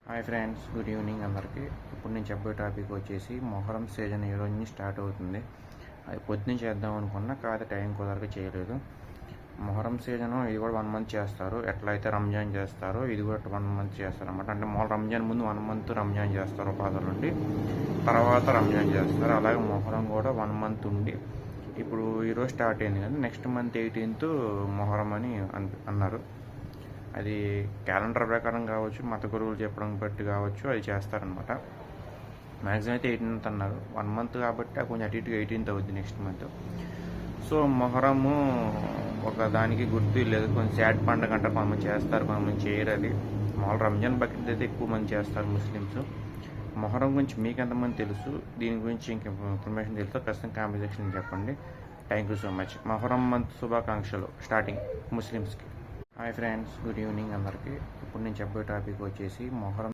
Hi friends, good evening అందరికీ. ఇప్పుడు నేను చెప్పే టాపిక్ వచ్చేసి మొహరం సీజన్ ఈ రోజు నుంచి స్టార్ట్ అవుతుంది. అది పొద్దున్న చేద్దాం అనుకున్నా, కాదు టైం కుదరక చేయలేదు. మొహరం సీజను ఇది కూడా 1 మంత్ చేస్తారు. ఎట్లయితే రంజాన్ చేస్తారో ఇది కూడా 1 మంత్ చేస్తారు అనమాట. అంటే రంజాన్ ముందు 1 మంత్ రంజాన్ చేస్తారు ఉపాధుల నుండి, తర్వాత రంజాన్ చేస్తారు. అలాగే మొహరం కూడా 1 మంత్ ఉండి ఇప్పుడు ఈరోజు స్టార్ట్ అయింది కదా, నెక్స్ట్ మంత్ 18th మొహరం అని అన్నారు. అది క్యాలెండర్ ప్రకారం కావచ్చు, మత గురువులు చెప్పడం బట్టి కావచ్చు, అది చేస్తారనమాట. మ్యాక్సిమం అయితే 18th అన్నారు. 1 మంత్ కాబట్టి కొంచెం అటు ఇటుగా 18th అవుద్ది నెక్స్ట్ మంత్. సో మొహరము ఒక దానికి గుర్తు లేదు, కొంచెం సాడ్ పండుగ అంటారు. కొంతమంది చేస్తారు, కొంతమంది చేయరు. అది మామూలు రంజాన్ బక్రీద్ అయితే ఎక్కువ మంది చేస్తారు ముస్లిమ్స్. మొహరం గురించి మీకు ఎంతమంది తెలుసు, దీని గురించి ఇంక ఇన్ఫర్మేషన్ తెలుసు ఖచ్చితంగా కామెంట్ సెక్షన్ చెప్పండి. Thank you so much. Muharram month శుభాకాంక్షలు స్టార్టింగ్ ముస్లిమ్స్కి. హాయ్ ఫ్రెండ్స్, గుడ్ ఈవినింగ్ అందరికీ. ఇప్పుడు నేను చెప్పే టాపిక్ వచ్చేసి మొహరం